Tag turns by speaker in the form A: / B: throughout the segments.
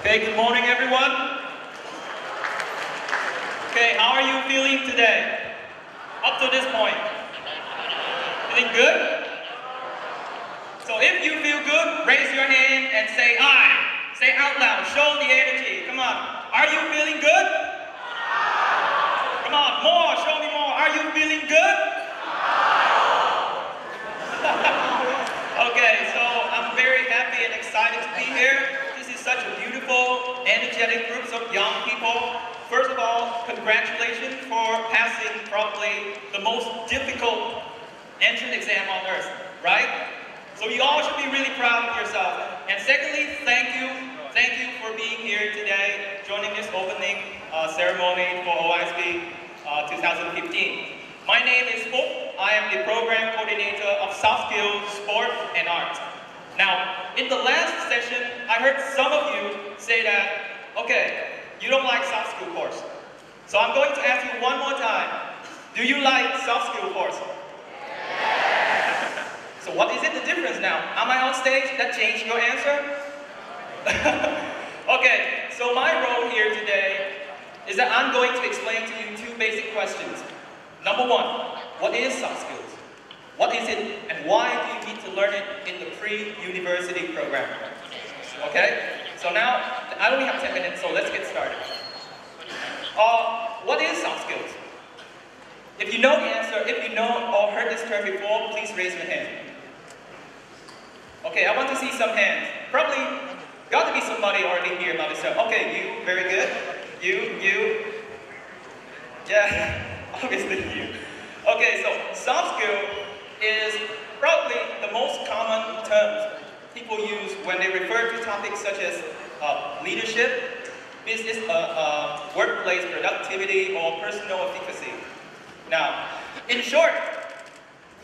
A: Okay, good morning everyone. Okay, how are you feeling today? Up to this point. Feeling good? So if you feel good, raise your hand and say I. Say out loud, show the energy. Come on. Are you feeling good? Come on, more, show me more. Are you feeling good? Okay, so I'm very happy and excited to be here. This is such a beautiful, energetic group of young people. First of all, congratulations for passing probably the most difficult entrance exam on earth, right? So you all should be really proud of yourself. And secondly, thank you for being here today, joining this opening ceremony for OISB 2015. My name is Phúc. I am the program coordinator of Soft Skills, Sport, and Art. Now, in the last session, I heard some of you say that, okay, you don't like soft skill course. So I'm going to ask you one more time. Do you like soft skill course? Yeah. So what is it the difference now? Am I on stage? That changed your answer? Okay, so my role here today is that I'm going to explain to you two basic questions. Number one, what is soft skills? What is it and why do you need to learn it in the pre-university program? Okay? So now, I only have 10 minutes, so let's get started. What is soft skills? If you know the answer, if you know or heard this term before, please raise your hand. Okay, I want to see some hands. Probably got to be somebody already here about this term. Okay, you, very good. You. Yeah, obviously you. Okay, so soft skill is probably the most common terms people use when they refer to topics such as leadership, business, workplace productivity, or personal efficacy. Now, in short,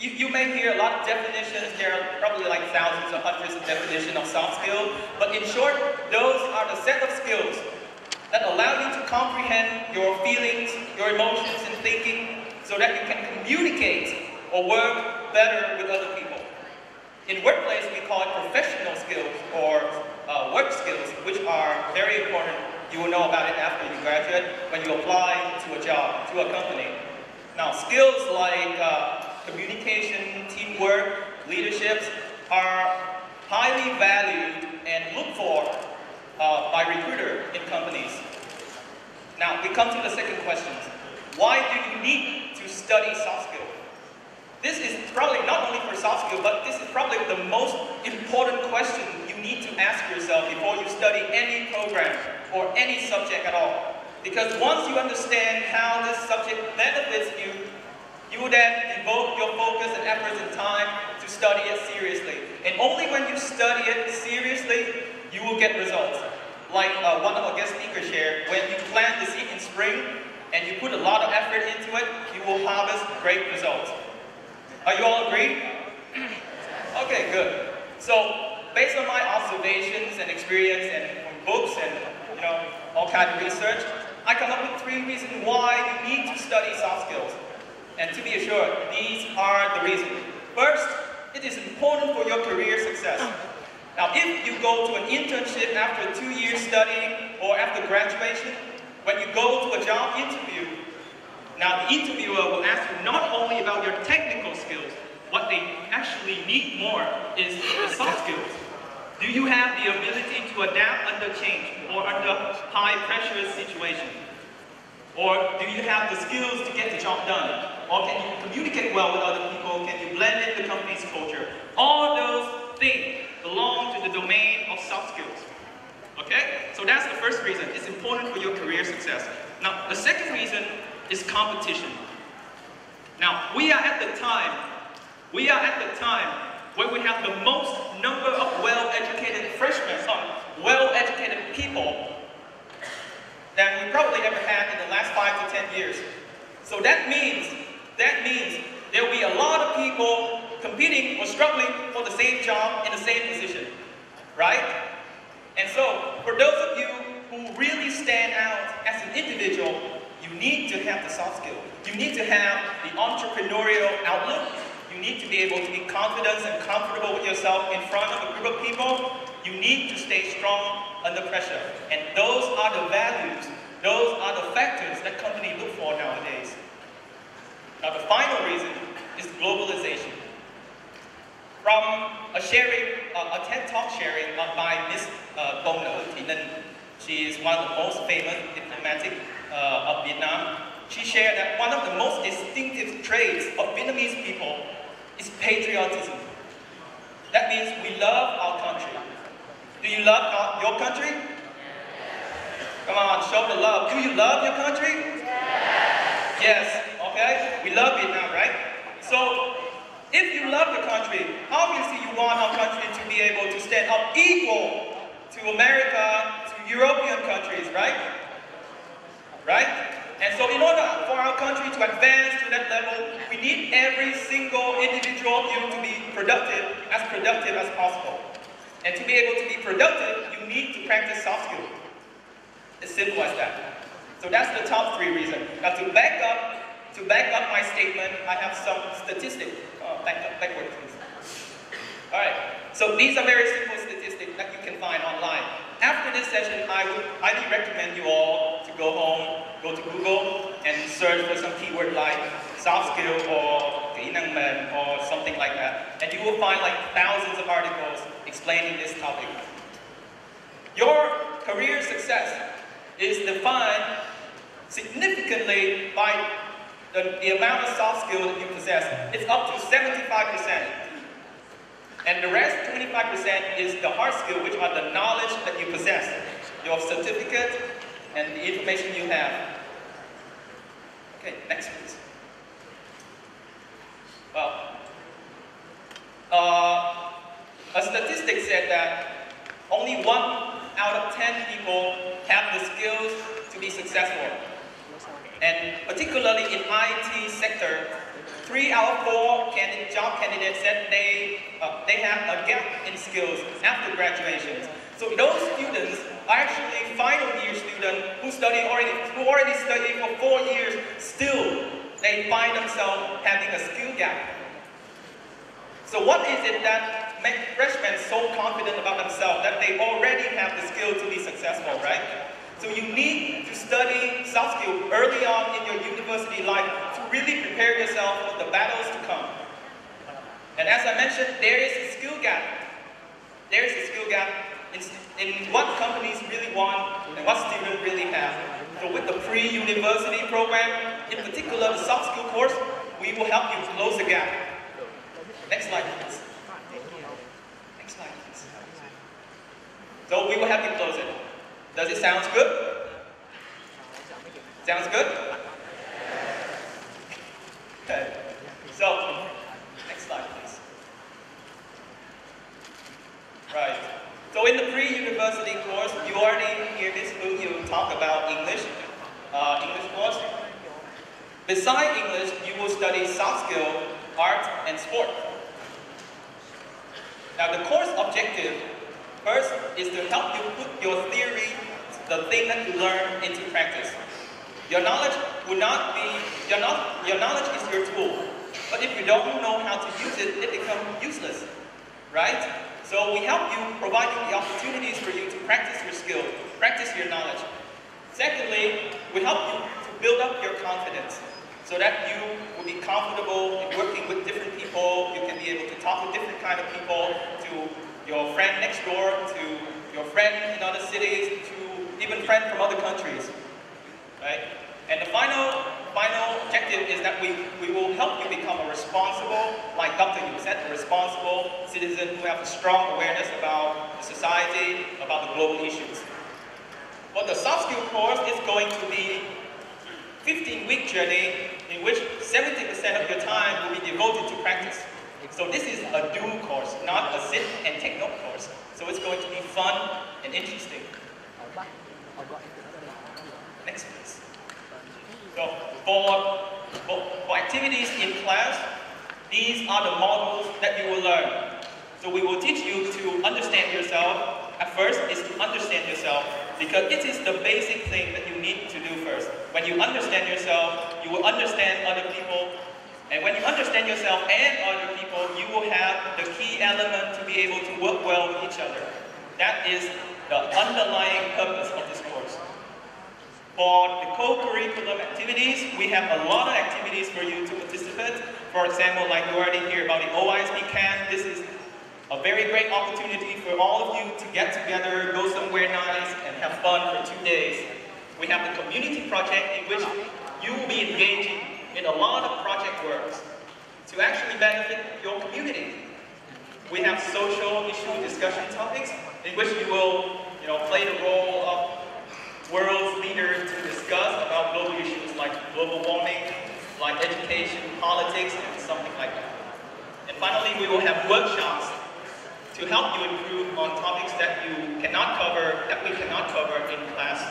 A: you may hear a lot of definitions. There are probably like thousands or hundreds of definitions of soft skills, but in short, those are the set of skills that allow you to comprehend your feelings, your emotions, and thinking so that you can communicate or work better with other people. In workplace, we call it professional skills or work skills, which are very important. You will know about it after you graduate, when you apply to a job, to a company. Now, skills like communication, teamwork, leadership are highly valued and looked for by recruiters in companies. Now, we come to the second question. Why do you need to study soft skills? This is probably not only for soft skills, but this is probably the most important question you need to ask yourself before you study any program or any subject at all. Because once you understand how this subject benefits you, you will then devote your focus and efforts and time to study it seriously. And only when you study it seriously, you will get results. Like one of our guest speakers shared, when you plant the seed in spring and you put a lot of effort into it, you will harvest great results. Are you all agree? Okay, good. So, based on my observations and experience and books and all kinds of research, I come up with 3 reasons why you need to study soft skills. And to be assured, these are the reasons. First, it is important for your career success. Now, if you go to an internship after 2 years studying or after graduation, when you go to a job interview, now the interviewer will ask you not only about your technical skills, what they actually need more is the soft skills. Do you have the ability to adapt under change or under high pressure situations? Or do you have the skills to get the job done? Or can you communicate well with other people? Can you blend in the company's culture? All those things belong to the domain of soft skills. Okay? So that's the first reason. It's important for your career success. Now, the second reason is competition. Now, we are at the time where we have the most number of well-educated freshmen, well-educated people than we probably ever had in the last 5 to 10 years. So that means there will be a lot of people competing or struggling for the same job in the same position, right? And so, for those of you who really stand out as an individual, you need to have the soft skills. You need to have the entrepreneurial outlook. You need to be able to be confident and comfortable with yourself in front of a group of people. You need to stay strong under pressure. And those are the values, those are the factors that companies look for nowadays. Now the final reason is globalization. From a TED Talk sharing by Miss Bông Nở Thị Ninh, she is one of the most famous diplomats of Vietnam. She shared that one of the most distinctive traits of Vietnamese people is patriotism. That means we love our country. Do you love your country? Come on, show the love. Do you love your country? Yes, okay? We love Vietnam, right? So, if you love the country, obviously you want our country to be able to stand up equal to America, to European countries, right? Right? And so in order for our country to advance to that level, we need every single individual of you to be productive as possible. And to be able to be productive, you need to practice soft skills. As simple as that. So that's the top 3 reasons. Now to back up my statement, I have some statistics. Backward, please. All right. So these are very simple statistics that you can find online. After this session, I would highly recommend you all to go home, go to Google, and search for some keyword like soft skill or kỹ năng mềm or something like that. And you will find like thousands of articles explaining this topic. Your career success is defined significantly by the amount of soft skill that you possess. It's up to 75%. And the rest, 25%, is the hard skill, which are the knowledge that you possess, your certificate, and the information you have. Okay, next please. Well, a statistic said that only 1 out of 10 people have the skills to be successful. And particularly in IT sector, 3 out of 4 job candidates said they have a gap in skills after graduation. So those students are actually final year students who already studied for 4 years. Still, they find themselves having a skill gap. So what is it that makes freshmen so confident about themselves that they already have the skill to be successful, right? So you need to study soft skills early on in your university life to really prepare yourself for the battles to come. And as I mentioned, there is a skill gap. There is a skill gap in what companies really want and what students really have. So with the pre-university program, in particular the soft skill course, we will help you close the gap. Next slide, please. Next slide, please. So we will help you close it. Does it sound good? Sounds good? Okay. So, next slide, please. Right. So in the pre-university course, you already hear this you talk about English course. Besides English, you will study soft skill, art, and sport. Now the course objective first is to help you put your theory, the thing that you learn, into practice. Your knowledge will not be, your knowledge is your tool. But if you don't know how to use it, it becomes useless, right? So we help you, provide you the opportunities for you to practice your skill, practice your knowledge. Secondly, we help you to build up your confidence so that you will be comfortable in working with different people. You can be able to talk with different kind of people, to your friend next door, to your friend in other cities, to even friends from other countries, right? And the final objective is that we will help you become a responsible, like Dr. Yu said, a responsible citizen who have a strong awareness about the society, about the global issues. But the soft skill course is going to be a 15-week journey in which 70% of your time will be devoted to practice. So this is a do course, not a sit and take note course. So it's going to be fun and interesting. Next, please. So for activities in class, these are the models that you will learn. So we will teach you to understand yourself. At first, is to understand yourself, because it is the basic thing that you need to do first. When you understand yourself, you will understand other people. And when you understand yourself and other people, you will have the key element to be able to work well with each other. That is the underlying purpose of this course. For the co-curriculum activities, we have a lot of activities for you to participate. For example, like you already hear about the OISP camp, this is a very great opportunity for all of you to get together, go somewhere nice, and have fun for 2 days. We have the community project in which you will be engaging in a lot of project works to actually benefit your community. We have social issue discussion topics in which you will play the role of world's leaders to discuss about global issues like global warming, like education, politics, and something like that. And finally, we will have workshops to help you improve on topics that we cannot cover in class.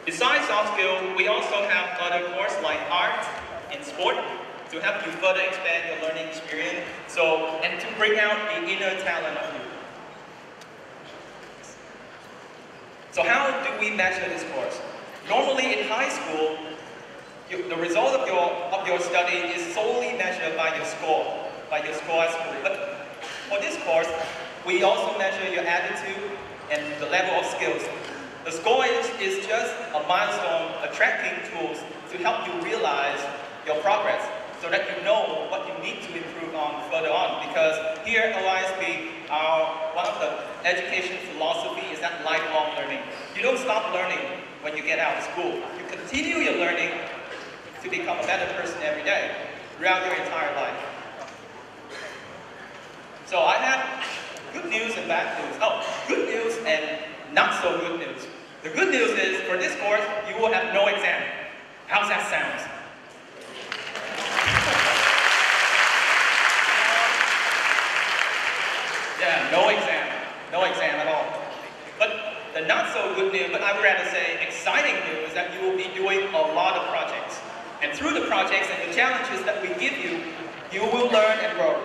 A: Besides soft skills, we also have other courses like art and sport to help you further expand your learning experience, and to bring out the inner talent of you. So how do we measure this course? Normally in high school, the result of your study is solely measured by your score at school. But for this course, we also measure your attitude and the level of skills. The score is just a milestone, a tracking tool to help you realize your progress, so that you know what you need to improve on further on. Because here at OISP, one of the education philosophy is that lifelong learning. You don't stop learning when you get out of school. You continue your learning to become a better person every day, throughout your entire life. So I have good news and bad news. Oh, good news and not so good news. The good news is, for this course, you will have no exam. How's that sound? Yeah, no exam at all. But the not so good news, but I would rather say exciting news, is that you will be doing a lot of projects. And through the projects and the challenges that we give you, you will learn and grow.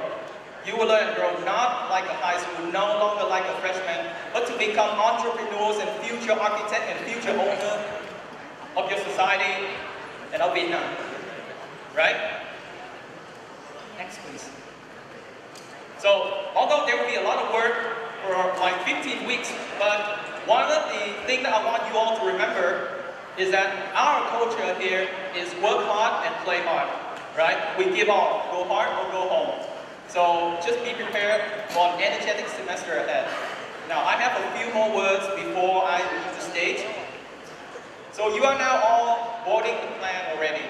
A: You will learn and grow not like a high school, no longer like a freshman, but to become entrepreneurs and future architects and future owners of your society and of Vietnam. Right? Next, please. So, although there will be a lot of work for like 15 weeks, but one of the things that I want you all to remember is that our culture here is work hard and play hard, right? We give all, go hard or go home. So just be prepared for an energetic semester ahead. Now, I have a few more words before I leave the stage. So you are now all boarding the plan already.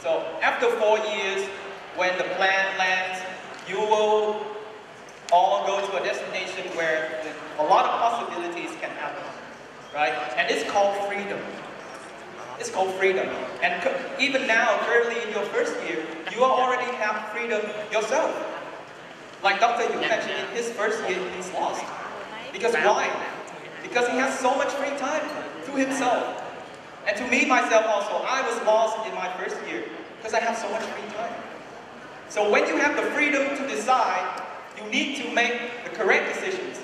A: So after 4 years, when the plan lands, you will all go to a destination where a lot of possibilities can happen, right? And it's called freedom. It's called freedom. And even now, currently in your first year, you already have freedom yourself. Like Dr. Yu mentioned, in his first year, he's lost. Because why? Because he has so much free time to himself. And to me, myself also, I was lost in my first year because I have so much free time. So when you have the freedom to decide, you need to make the correct decisions.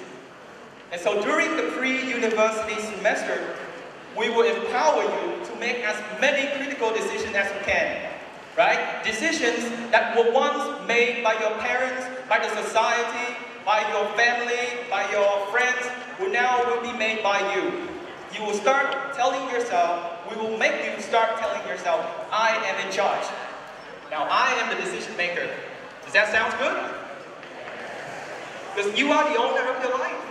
A: And so during the pre-university semester, we will empower you to make as many critical decisions as you can. Right? Decisions that were once made by your parents, by the society, by your family, by your friends, will now be made by you. You will start telling yourself, we will make you start telling yourself, I am in charge. Now I am the decision maker. Does that sound good? Because you are the owner of your life.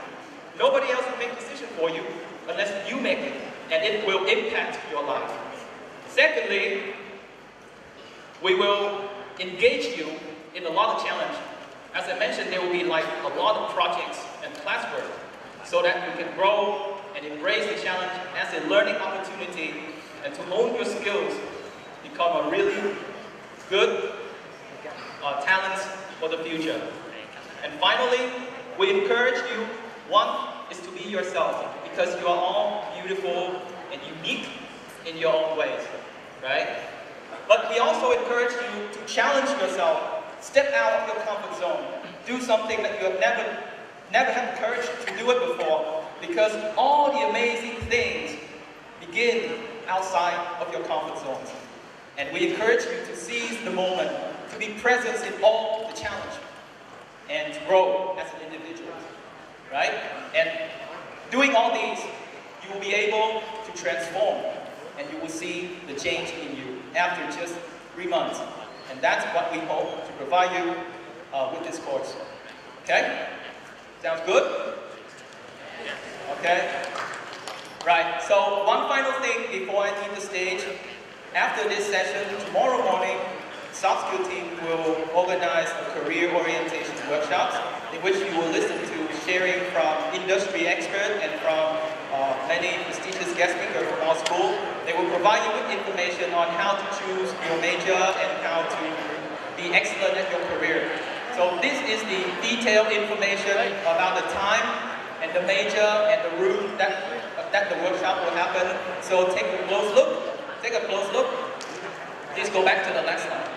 A: Nobody else will make decisions for you unless you make it, and it will impact your life. Secondly, we will engage you in a lot of challenge. As I mentioned, there will be like a lot of projects and classwork so that you can grow and embrace the challenge as a learning opportunity and to hone your skills, become a really good talent for the future. And finally, we encourage you, one is to be yourself, because you are all beautiful and unique in your own ways, right? But we also encourage you to challenge yourself, step out of your comfort zone, do something that you have never had the courage to do it before, because all the amazing things begin outside of your comfort zones. And we encourage you to seize the moment, to be present in all the challenge, and to grow as an individual, right? And Doing all these, you will be able to transform, and you will see the change in you after just 3 months. And that's what we hope to provide you with this course. Okay? Sounds good? Okay? Right, so one final thing before I leave the stage. After this session, tomorrow morning, Soft Skill team will organize a career orientation workshops in which you will listen to sharing from industry experts and from many prestigious guest speakers from our school. They will provide you with information on how to choose your major and how to be excellent at your career. So this is the detailed information about the time and the major and the route that the workshop will happen. So take a close look. Take a close look. Please go back to the next slide.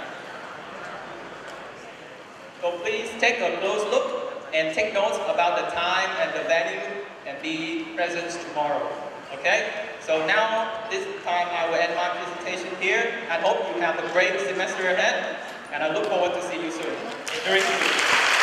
A: So please take a close look and take notes about the time and the venue and be present tomorrow. Okay? So now, this time I will end my presentation here. I hope you have a great semester ahead, and I look forward to seeing you soon during the week.